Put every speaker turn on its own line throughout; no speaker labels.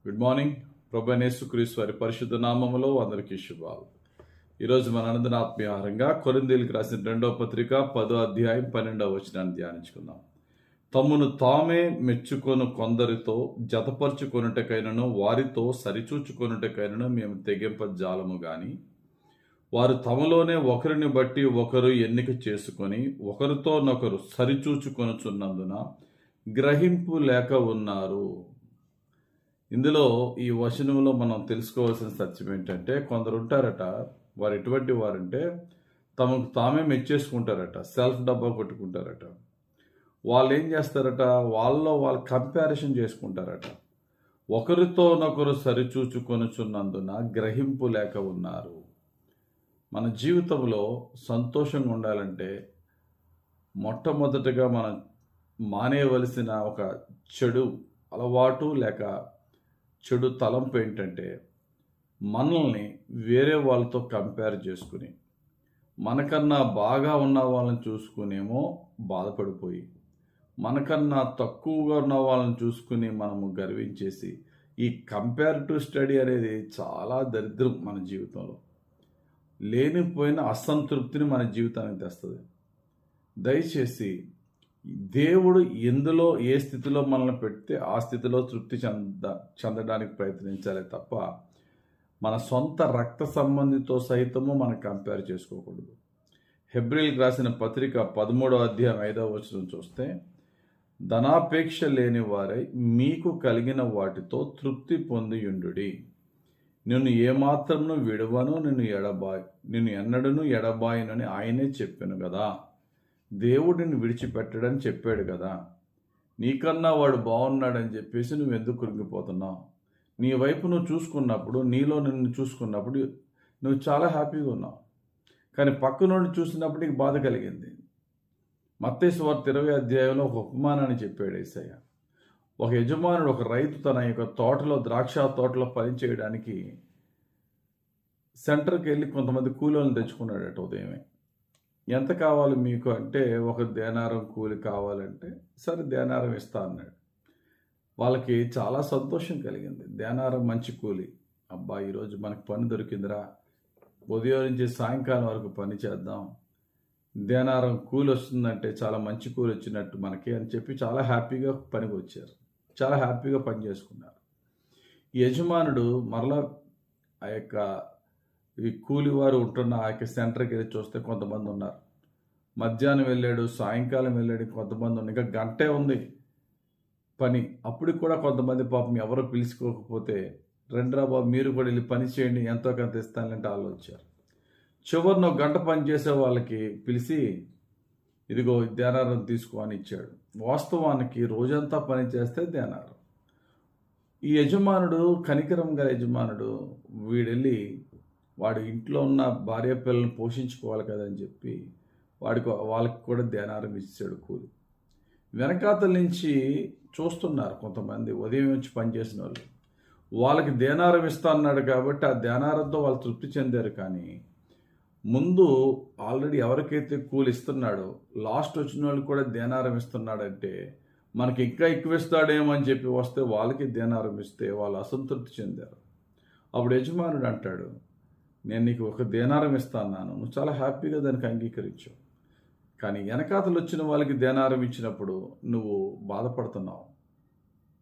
Good morning. ప్రభు అయిన యేసుక్రీస్తు వారి పరిశుద్ధ నామములో అందరికీ శుభాలు. ఈరోజు మన అందరి ఆత్మీయాహారంగా కొరింథీయులకు రాసిన 2వ పత్రిక 10వ అధ్యాయం 12వ వచనాన్ని ధ్యానించుకుందాం. తమ్మును తామే మెచ్చుకొను కొందరితో జతపరుచుకొనుటకైనను వారితో సరిచూచుకొనుటకైనను మేము తెగింపజాలము గాని వారు తమలోనే ఒకరిని బట్టి ఒకరు ఎన్నిక చేసుకొని ఒకరితోనొకరు సరిచూచుకొనుచున్నందున గ్రహింపు లేక ఉన్నారు. ఇందులో ఈ వచనంలో మనం తెలుసుకోవాల్సిన సత్యం ఏంటంటే, కొందరు ఉంటారట, వారు ఎటువంటి వారంటే తమకు తామే మెచ్చేసుకుంటారట, సెల్ఫ్ డబ్బా కొట్టుకుంటారట. వాళ్ళు ఏం చేస్తారట, వాళ్ళు కంపారిజన్ చేసుకుంటారట. ఒకరితోనొకరు సరిచూచుకొనుచున్నందున గ్రహింపు లేక ఉన్నారు. మన జీవితంలో సంతోషంగా ఉండాలంటే మొట్టమొదటగా మనం మానేయవలసిన ఒక చెడు అలవాటు లేక చెడు తలంపు ఏంటంటే, మనల్ని వేరే వాళ్ళతో కంపేర్ చేసుకుని మనకన్నా బాగా ఉన్న వాళ్ళని చూసుకునేమో బాధపడిపోయి, మనకన్నా తక్కువగా ఉన్న వాళ్ళని చూసుకుని మనము గర్వించేసి, ఈ కంపారిటివ్ స్టడీ అనేది చాలా దరిద్రం. మన జీవితంలో లేనిపోయిన అసంతృప్తిని మన జీవితానికి తెస్తుంది. దయచేసి దేవుడు ఎందులో ఏ స్థితిలో మనల్ని పెడితే ఆ స్థితిలో తృప్తి చెందడానికి ప్రయత్నించాలి తప్ప మన సొంత రక్త సంబంధితో సహితము మనం కంపేర్ చేసుకోకూడదు. హెబ్రీయులకు రాసిన పత్రిక 13వ అధ్యాయం 5వ వచనం చూస్తే, ధనాపేక్ష లేని వారై మీకు కలిగిన వాటితో తృప్తి పొందియుండుడి. నిన్ను ఏమాత్రమును విడువను, నిన్ను ఎన్నడను ఎడబాయనని ఆయనే చెప్పాను కదా. దేవుడిని విడిచిపెట్టడని చెప్పాడు కదా. నీకన్నా వాడు బాగున్నాడని చెప్పేసి నువ్వు ఎందుకు కృంగిపోతున్నావు? నీ వైపు నువ్వు చూసుకున్నప్పుడు, నీలో నిన్ను చూసుకున్నప్పుడు నువ్వు చాలా హ్యాపీగా ఉన్నావు. కానీ పక్క నుండి చూసినప్పుడు నీకు బాధ కలిగింది. మత్తయి సువార్త 20వ అధ్యాయంలో ఒక ఉపమానాన్ని చెప్పాడు యేసయ్య. ఒక యజమానుడు, ఒక రైతు తన యొక్క తోటలో, ద్రాక్ష తోటలో పని చేయడానికి సెంటర్కి వెళ్ళి కొంతమంది కూలీలను తెచ్చుకున్నాడట. ఉదయమే ఎంత కావాలి మీకు అంటే, ఒక దేనారం కూలి కావాలంటే సరే దేనారం ఇస్తా అన్నాడు. వాళ్ళకి చాలా సంతోషం కలిగింది. దేనారం మంచి కూలి, అబ్బా ఈరోజు మనకు పని దొరికిందిరా, ఉదయం నుంచి సాయంకాలం వరకు పని చేద్దాం, దేనారం కూలి వస్తుందంటే చాలా మంచి కూలి వచ్చినట్టు మనకి అని చెప్పి చాలా హ్యాపీగా పనికి వచ్చారు. చాలా హ్యాపీగా పని చేసుకున్నారు. ఈ యజమానుడు మరలా ఆ యొక్క ఈ కూలివారు ఉంటున్న ఆ యొక్క సెంటర్కి వెళ్ళి చూస్తే కొంతమంది ఉన్నారు. మధ్యాహ్నం వెళ్ళాడు, సాయంకాలం వెళ్ళాడు, కొంతమంది ఉన్నారు. ఇంకా గంటే ఉంది పని. అప్పటికి కూడా కొంతమంది పాపం ఎవరో పిలుచుకోకపోతే, రండిరా బాబు మీరు కూడా వెళ్ళి పని చేయండి, ఎంతో కొంత ఇస్తానంటే వాళ్ళు వచ్చారు. చివరిన గంట పని చేసే వాళ్ళకి పిలిచి, ఇదిగో దేనారం తీసుకో అని ఇచ్చాడు. వాస్తవానికి రోజంతా పని చేస్తే దేనారం. ఈ యజమానుడు కనికరం గల యజమానుడు, వీడెళ్ళి వాడు ఇంట్లో ఉన్న భార్య పిల్లల్ని పోషించుకోవాలి కదని చెప్పి వాళ్ళకి కూడా దేనారం ఇచ్చాడు కూలి. వెనకాతల నుంచి చూస్తున్నారు కొంతమంది ఉదయం వచ్చి పనిచేసిన వాళ్ళు. వాళ్ళకి దేనారం ఇస్తా అన్నాడు కాబట్టి ఆ దేనారంతో వాళ్ళు తృప్తి చెందారు. కానీ ముందు ఆల్రెడీ ఎవరికైతే కూలి ఇస్తున్నాడో లాస్ట్ వచ్చిన వాళ్ళు కూడా దేనారం ఇస్తున్నాడంటే మనకి ఇంకా ఎక్కువ ఇస్తాడేమో అని చెప్పి వస్తే వాళ్ళకి దేనారం ఇస్తే వాళ్ళు అసంతృప్తి చెందారు. అప్పుడు యజమానుడు అంటాడు, నేను నీకు ఒక దేనారం ఇస్తాను, నువ్వు చాలా హ్యాపీగా దానికి అంగీకరించావు. కానీ వెనకాతలు వచ్చిన వాళ్ళకి దేనారం ఇచ్చినప్పుడు నువ్వు బాధపడుతున్నావు.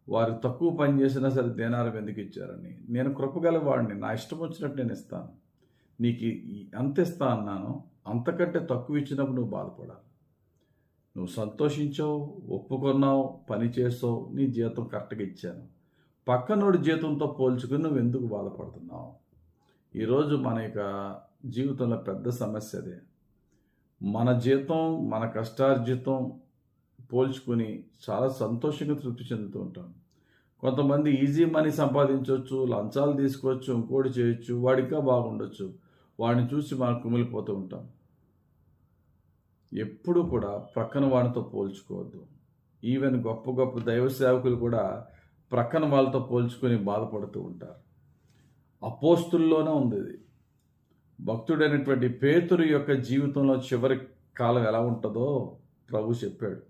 వారు తక్కువ పని చేసినా సరే దేనారం ఎందుకు ఇచ్చారని. నేను కృపగల వాడిని, నా ఇష్టం వచ్చినట్టు నేను ఇస్తాను, నీకు ఎంత ఇస్తా అన్నాను, అంతకంటే తక్కువ ఇచ్చినప్పుడు నువ్వు బాధపడాలి. నువ్వు సంతోషించావు, ఒప్పుకున్నావు, పని చేసావు, నీ జీతం కరెక్ట్గా ఇచ్చాను. పక్కనోడి జీతంతో పోల్చుకుని నువ్వు ఎందుకు బాధపడుతున్నావు? ఈరోజు మన యొక్క జీవితంలో పెద్ద సమస్య అదే. మన జీతం, మన కష్టార్జితం పోల్చుకుని చాలా సంతోషంగా తృప్తి చెందుతూ ఉంటాం. కొంతమంది ఈజీ మనీ సంపాదించవచ్చు, లంచాలు తీసుకోవచ్చు, ఇంకోటి చేయొచ్చు, వాడికా బాగుండొచ్చు, వాడిని చూసి మనం కుమిలిపోతూ ఉంటాం. ఎప్పుడు కూడా ప్రక్కన వాడితో పోల్చుకోవద్దు. ఈవెన్ గొప్ప గొప్ప దైవ సేవకులు కూడా ప్రక్కన వాళ్ళతో పోల్చుకొని బాధపడుతూ ఉంటారు. అపోస్తుల్లోనే ఉంది ఇది. భక్తుడైనటువంటి పేతురు యొక్క జీవితంలో చివరి కాలం ఎలా ఉంటుందో ప్రభు చెప్పాడు.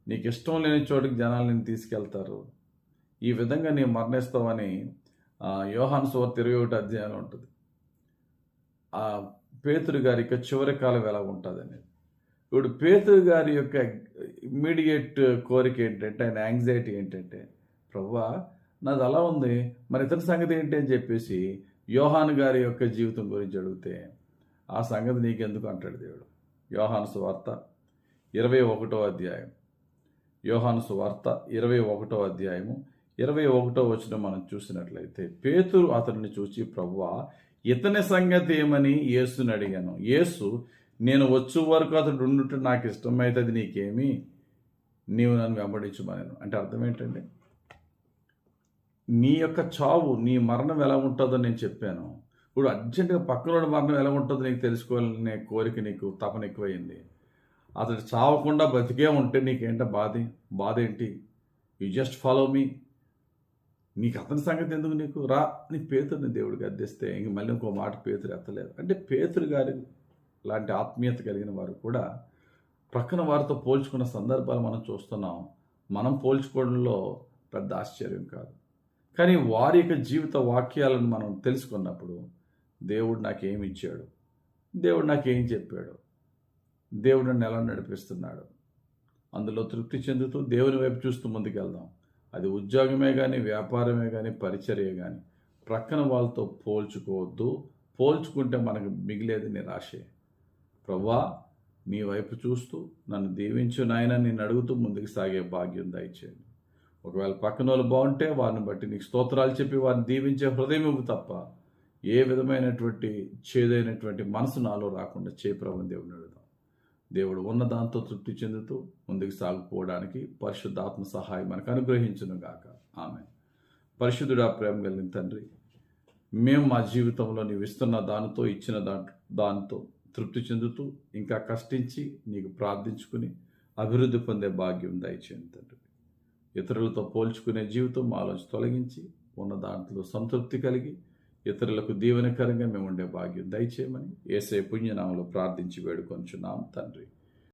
నీకు ఇష్టం లేని చోటుకి జనాలు నేను తీసుకెళ్తారు, ఈ విధంగా నీవు మరణిస్తావని యోహాను సువార్త 21 అధ్యాయంలో ఉంటుంది. ఆ పేతురు గారి యొక్క చివరి కాలం ఎలా ఉంటుంది అనేది. ఇప్పుడు పేతురు గారి యొక్క ఇమ్మీడియట్ కోరిక ఏంటంటే, ఆయన యాంగ్జైటీ ఏంటంటే, ప్రభువా నాది అలా ఉంది, మరి ఇతని సంగతి ఏంటి అని చెప్పేసి యోహాను గారి యొక్క జీవితం గురించి అడిగితే, ఆ సంగతి నీకెందుకు అంటాడు దేవుడు. యోహాను సువార్త 21వ అధ్యాయం, యోహాను సువార్త 21వ అధ్యాయము 21వ వచనం మనం చూసినట్లయితే, పేతురు అతన్ని చూసి, ప్రభువా ఇతని సంగతి ఏమని యేసుని అడిగాను. యేసు, నేను వచ్చే వరకు అతడు ఉండుట నాకు ఇష్టమైతుంది, నీకేమి, నీవు నన్ను వెంబడించమని. అంటే అర్థం ఏంటండి? నీ యొక్క చావు, నీ మరణం ఎలా ఉంటుందో నేను చెప్పాను. ఇప్పుడు అర్జెంటుగా పక్కన మరణం ఎలా ఉంటుందో నీకు తెలుసుకోవాలనే కోరిక, నీకు తపన ఎక్కువైంది. అతడు చావకుండా బతికే ఉంటే నీకేంట బాధ ఏంటి? You just follow me. నీకు అతని సంగతి ఎందుకు, నీకు రా నీ పేతురుని దేవుడికి అద్దెస్తే ఇంక మళ్ళీ ఇంకో మాట పేతురు ఎత్తలేదు. అంటే పేతురు గారి లాంటి ఆత్మీయత కలిగిన వారు కూడా ప్రక్కన వారితో పోల్చుకున్న సందర్భాలు మనం చూస్తున్నాం. మనం పోల్చుకోవడంలో పెద్ద ఆశ్చర్యం కాదు. కానీ వారి యొక్క జీవిత వాక్యాలను మనం తెలుసుకున్నప్పుడు, దేవుడు నాకేమి ఇచ్చాడు, దేవుడు నాకేం చెప్పాడు, దేవుడు నన్ను ఎలా నడిపిస్తున్నాడు, అందులో తృప్తి చెందుతూ దేవుని వైపు చూస్తూ ముందుకెళ్దాం. అది ఉద్యోగమే కానీ, వ్యాపారమే కానీ, పరిచర్య కానీ, ప్రక్కన వాళ్ళతో పోల్చుకోవద్దు. పోల్చుకుంటే మనకు మిగిలేది నిరాశే. ప్రభువా నీ వైపు చూస్తూ నన్ను దీవించు నాయన, నిన్ను అడుగుతూ ముందుకు సాగే భాగ్యం దయచేయండి. ఒకవేళ పక్కన వాళ్ళు బాగుంటే వారిని బట్టి నీకు స్తోత్రాలు చెప్పి వారిని దీవించే హృదయం ఇవ్వు తప్ప ఏ విధమైనటువంటి చేదైనటువంటి మనసు నాలో రాకుండా ప్రభువుని దేవుని అడుగుదాం. దేవుడు ఉన్న దాంతో తృప్తి చెందుతూ ముందుకు సాగిపోవడానికి పరిశుద్ధాత్మ సహాయం మనకు అనుగ్రహించును గాక. ఆమేన్. పరిశుద్ధుడా, ప్రేమ కలిగిన తండ్రి, మేము మా జీవితంలో నీవు ఇస్తున్న దానితో, ఇచ్చిన దానితో తృప్తి చెందుతూ ఇంకా కష్టించి నీకు ప్రార్థించుకుని అభివృద్ధి పొందే భాగ్యం దయచేయండి తండ్రి. ఇతరులతో పోల్చుకునే జీవితం మాలోంచి తొలగించి ఉన్న దాంట్లో సంతృప్తి కలిగి ఇతరులకు దీవెనకరంగా మేము ఉండే భాగ్యం దయచేయమని యేసయ్య పుణ్యనామములో ప్రార్థించి వేడుకొంచున్నాం తండ్రి.